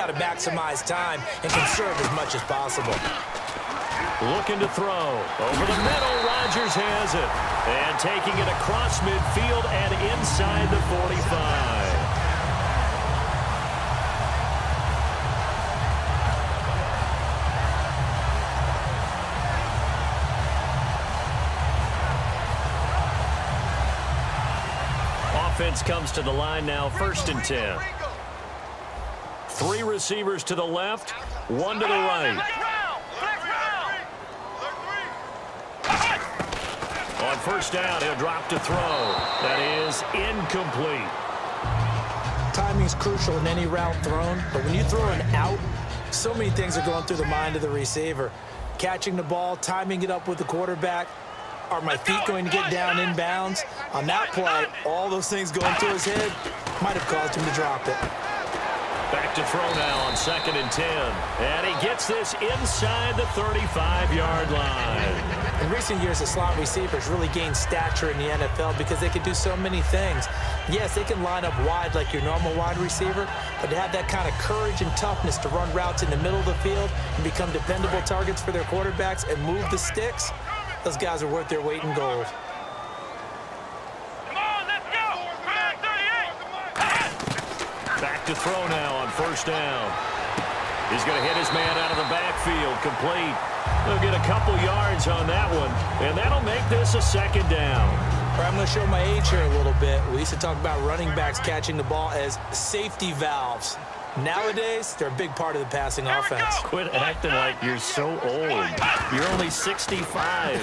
got to maximize time and conserve as much as possible. Looking to throw. Over the middle, Rodgers has it. And taking it across midfield and inside the 45. Offense comes to the line now, 1st and 10. 3 receivers to the left, 1 to the right. On 1st down, he'll drop to throw. That is incomplete. Timing's crucial in any route thrown, but when you throw an out, so many things are going through the mind of the receiver. Catching the ball, timing it up with the quarterback. Are my feet going to get down in bounds? On that play, all those things going through his head might have caused him to drop it. Back to throw now on 2nd and 10. And he gets this inside the 35-yard line. In recent years, the slot receivers really gained stature in the NFL because they can do so many things. Yes, they can line up wide like your normal wide receiver, but to have that kind of courage and toughness to run routes in the middle of the field and become dependable targets for their quarterbacks and move the sticks, those guys are worth their weight in gold. Back to throw now on 1st down. He's going to hit his man out of the backfield, complete. They'll get a couple yards on that one, and that'll make this a 2nd down. I'm going to show my age here a little bit. We used to talk about running backs catching the ball as safety valves. Nowadays, they're a big part of the passing offense. Quit acting like you're so old. You're only 65.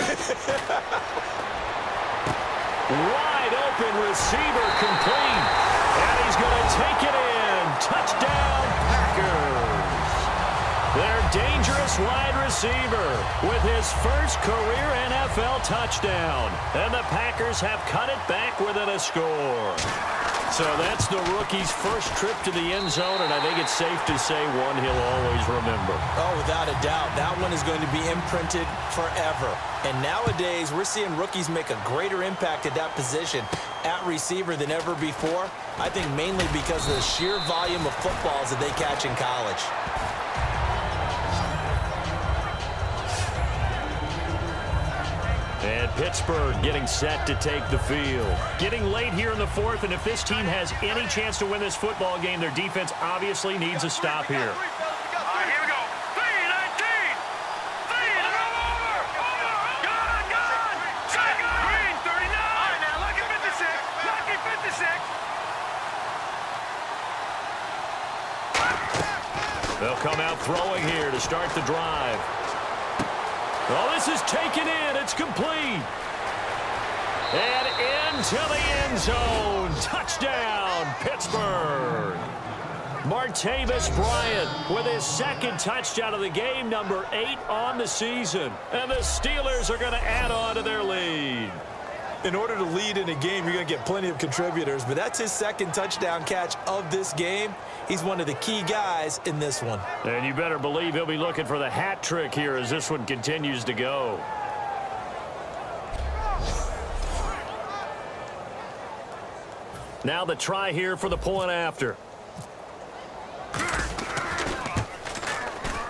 Wide open receiver, complete. And he's going to take it in. Touchdown, Packers. Their dangerous wide receiver with his first career NFL touchdown. And the Packers have cut it back within a score. So that's the rookie's first trip to the end zone, and I think it's safe to say one he'll always remember. Oh, without a doubt. That one is going to be imprinted forever. And nowadays, we're seeing rookies make a greater impact at that position at receiver than ever before. I think mainly because of the sheer volume of footballs that they catch in college. And Pittsburgh getting set to take the field. Getting late here in the 4th, and if this team has any chance to win this football game, their defense obviously needs a stop here. Here we go. 3-19. Gun. Second. Green, 39. All right, now, lucky 56. Lucky 56. They'll come out throwing here to start the drive. Oh, this is taken in. It's complete. And into the end zone. Touchdown, Pittsburgh. Martavis Bryant with his 2nd touchdown of the game, number 8 on the season. And the Steelers are going to add on to their lead. In order to lead in a game, you're going to get plenty of contributors, but that's his 2nd touchdown catch of this game. He's one of the key guys in this one. And you better believe he'll be looking for the hat trick here as this one continues to go. Now the try here for the point after.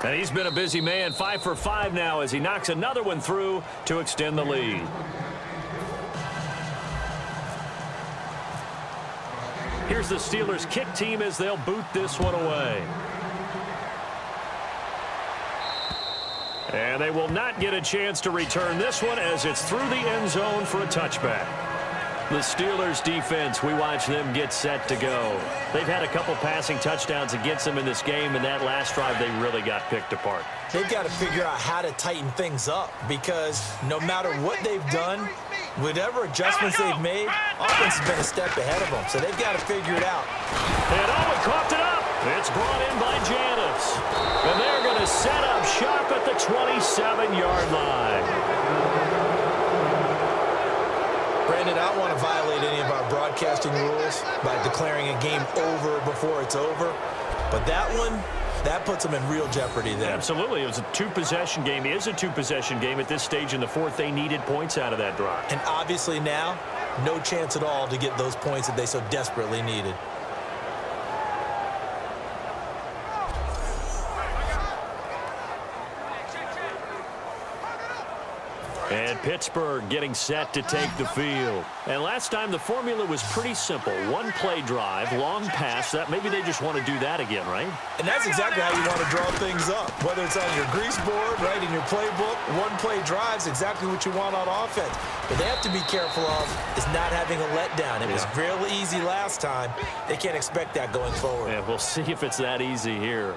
And he's been a busy man, 5 for 5 now as he knocks another one through to extend the lead. Here's the Steelers' kick team as they'll boot this one away. And they will not get a chance to return this one as it's through the end zone for a touchback. The Steelers' defense, we watch them get set to go. They've had a couple passing touchdowns against them in this game, and that last drive they really got picked apart. They've got to figure out how to tighten things up because no matter what they've done, whatever adjustments they've made, offense has been a step ahead of them. So they've got to figure it out. And Owen coughed it up. It's brought in by Janis. And they're going to set up shop at the 27-yard line. Brandon, I don't want to violate any of our broadcasting rules by declaring a game over before it's over. But that one, that puts them in real jeopardy there. Absolutely. It was a 2-possession game. It is a 2-possession game at this stage in the 4th. They needed points out of that drive. And obviously now, no chance at all to get those points that they so desperately needed. And Pittsburgh getting set to take the field. And last time the formula was pretty simple. One play drive, long pass. That maybe they just want to do that again, right? And that's exactly how you want to draw things up. Whether it's on your grease board, right, in your playbook, one play drive is exactly what you want on offense. What they have to be careful of is not having a letdown. It was real easy last time. They can't expect that going forward. Yeah, we'll see if it's that easy here.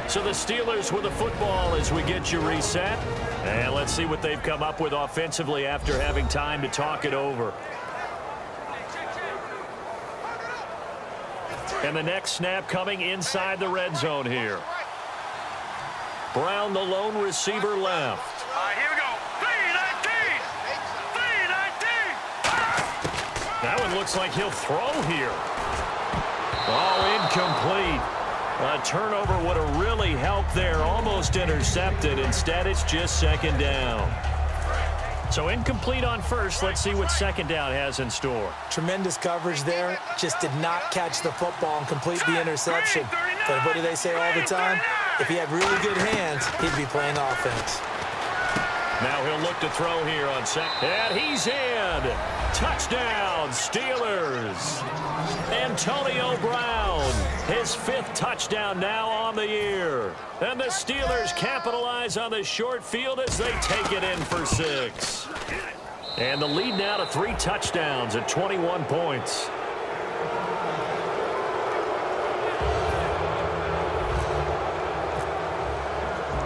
So the Steelers with the football as we get you reset. And let's see what they've come up with offensively after having time to talk it over. And the next snap coming inside the red zone here. Brown, the lone receiver, left. All right, here we go. 3-19. 3-19. That one looks like he'll throw here. Oh, incomplete. A turnover would have really helped there. Almost intercepted. Instead, it's just second down. So incomplete on first. Let's see what second down has in store. Tremendous coverage there. Just did not catch the football and complete the interception. But what do they say all the time? If he had really good hands, he'd be playing offense. Now he'll look to throw here on second. And he's in. Touchdown, Steelers. Antonio Brown, his 5th touchdown now on the year. And the Steelers capitalize on the short field as they take it in for 6. And the lead now to 3 touchdowns at 21 points.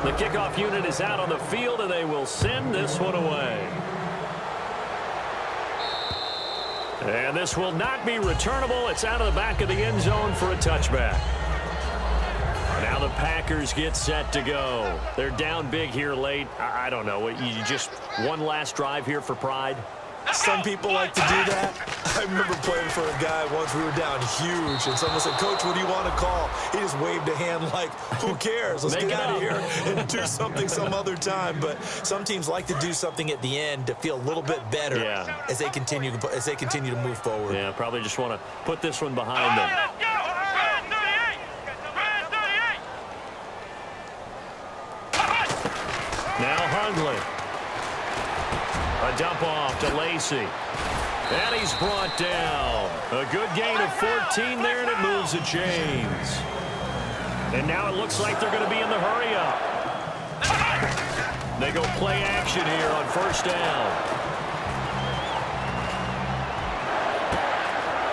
The kickoff unit is out on the field, and they will send this one away. And this will not be returnable. It's out of the back of the end zone for a touchback. Now the Packers get set to go. They're down big here late. I don't know. You just one last drive here for pride? Some people like to do that. I remember playing for a guy once. We were down huge, and someone said, "Coach, what do you want to call?" He just waved a hand like, "Who cares? Let's get out of here and do something some other time." But some teams like to do something at the end to feel a little bit better as they continue to move forward. Yeah, probably just want to put this one behind them. Now Hundley. A dump off to Lacey. And he's brought down. A good gain of 14 there, and it moves the chains. And now it looks like they're going to be in the hurry-up. They go play action here on first down.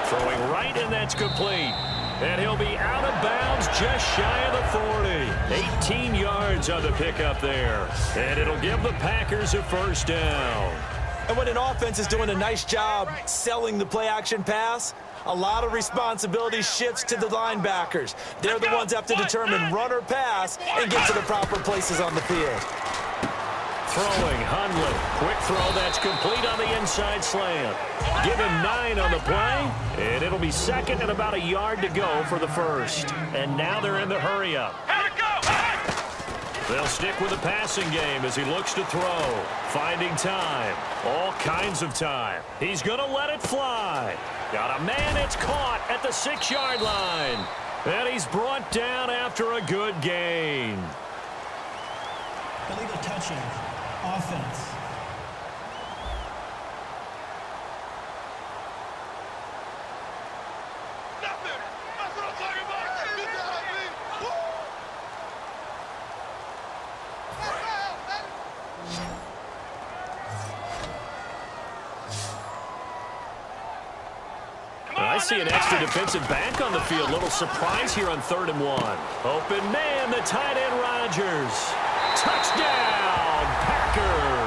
Throwing right, and that's complete. And he'll be out of bounds just shy of the 40. 18 yards on the pickup there. And it'll give the Packers a first down. And when an offense is doing a nice job selling the play-action pass, a lot of responsibility shifts to the linebackers. They're the ones that have to determine run or pass and get to the proper places on the field. Throwing, Hundley. Quick throw that's complete on the inside slant. Give him 9 on the play, and it'll be second and about a yard to go for the first. And now they're in the hurry-up. They'll stick with the passing game as he looks to throw. Finding time. All kinds of time. He's going to let it fly. Got a man. It's caught at the 6-yard line. And he's brought down after a good gain. Illegal touching. Offense. That's what I'm talking about. Good job, B. I see an extra defensive back on the field. Little surprise here on 3rd and 1. Open man, the tight end Rodgers. Touchdown, Packers.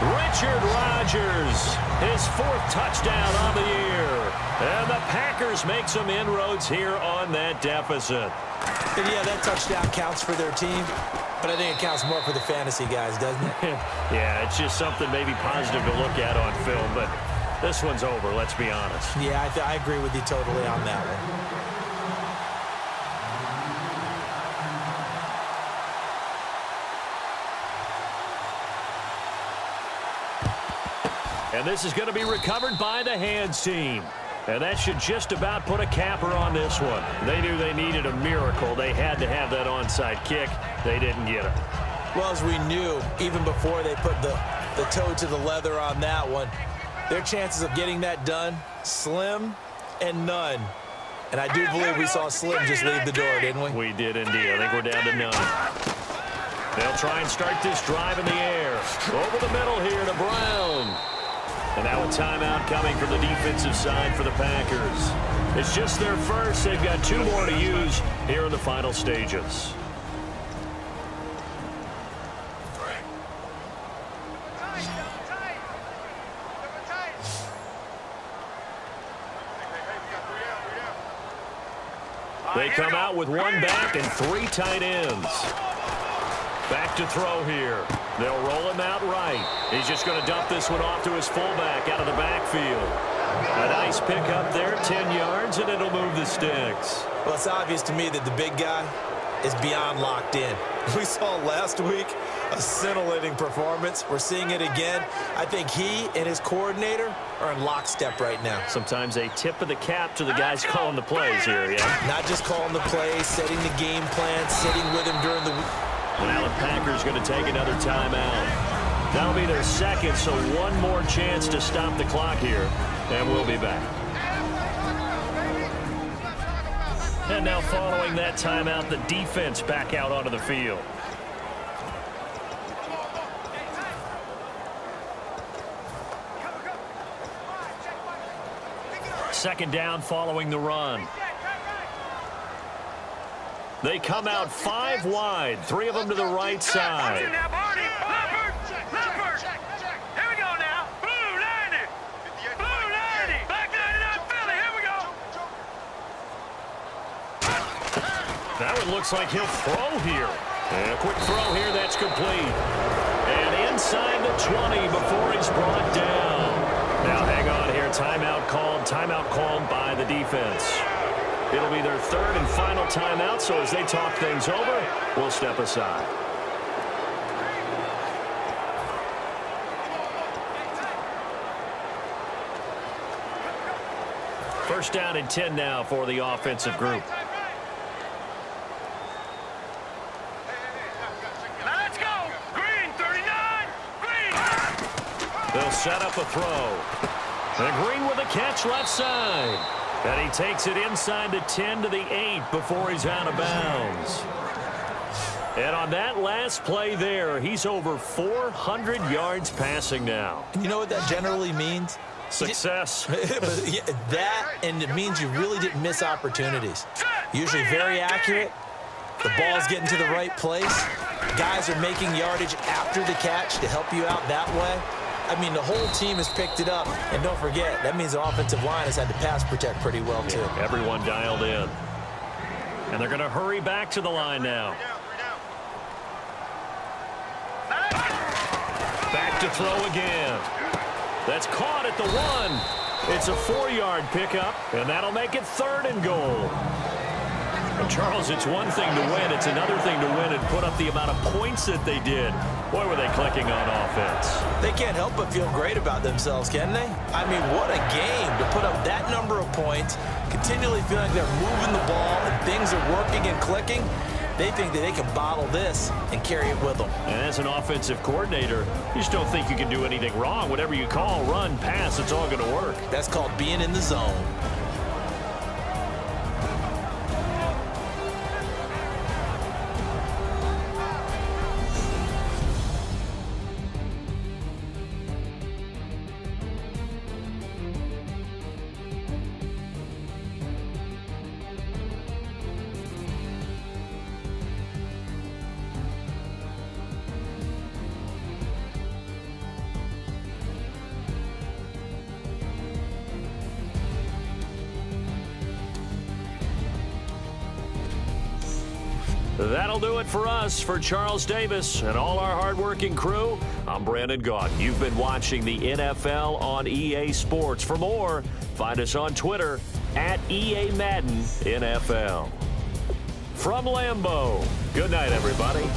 Richard Rodgers, his 4th touchdown on the year. And the Packers make some inroads here on that deficit. And yeah, that touchdown counts for their team, but I think it counts more for the fantasy guys, doesn't it? Yeah, it's just something maybe positive to look at on film, but this one's over, let's be honest. Yeah, I agree with you totally on that one. And this is going to be recovered by the hands team. And that should just about put a capper on this one. They knew they needed a miracle. They had to have that onside kick. They didn't get it. Well, as we knew, even before they put the toe to the leather on that one, their chances of getting that done, slim and none. And I do believe we saw Slim just leave the door, didn't we? We did indeed. I think we're down to none. They'll try and start this drive in the air. Over the middle here to Brown. And now a timeout coming from the defensive side for the Packers. It's just their first. They've got 2 more to use here in the final stages. They come out with 1 back and 3 tight ends. Back to throw here. They'll roll him out right. He's just going to dump this one off to his fullback out of the backfield. A nice pickup there, 10 yards, and it'll move the sticks. Well, it's obvious to me that the big guy is beyond locked in. We saw last week a scintillating performance. We're seeing it again. I think he and his coordinator are in lockstep right now. Sometimes a tip of the cap to the guys calling the plays here, yeah? Not just calling the plays, setting the game plan, sitting with him during the week. Now the Packers going to take another timeout. That'll be their second, so 1 more chance to stop the clock here, and we'll be back. And now following that timeout, the defense back out onto the field. Second down following the run. They come out 5 wide, 3 of them to the right side. Here we go now. Blue 90. Blue 90. Black 99 Philly. Here we go. That one looks like he'll throw here. And a quick throw here, that's complete. And inside the 20 before he's brought down. Now hang on here, timeout called by the defense. It'll be their 3rd and final timeout, so as they talk things over, we'll step aside. First down and 10 now for the offensive group. Now let's go. Green 39. Green. They'll set up a throw. And Green with a catch left side. And he takes it inside the 10 to the 8 before he's out of bounds. And on that last play there, he's over 400 yards passing now. You know what that generally means? Success. That, and it means you really didn't miss opportunities. Usually very accurate. The ball's getting to the right place. Guys are making yardage after the catch to help you out that way. I mean, the whole team has picked it up. And don't forget, that means the offensive line has had to pass protect pretty well, too. Yeah, everyone dialed in. And they're going to hurry back to the line now. Back to throw again. That's caught at the 1. It's a 4-yard pickup, and that'll make it 3rd and goal. Well, Charles, it's one thing to win. It's another thing to win and put up the amount of points that they did. Boy, were they clicking on offense. They can't help but feel great about themselves, can they? I mean, what a game to put up that number of points, continually feeling like they're moving the ball and things are working and clicking. They think that they can bottle this and carry it with them. And as an offensive coordinator, you just don't think you can do anything wrong. Whatever you call, run, pass, it's all going to work. That's called being in the zone. That'll do it for us. For Charles Davis and all our hardworking crew, I'm Brandon Gaughan. You've been watching the NFL on EA Sports. For more, find us on Twitter at EA Madden NFL. From Lambeau, good night, everybody.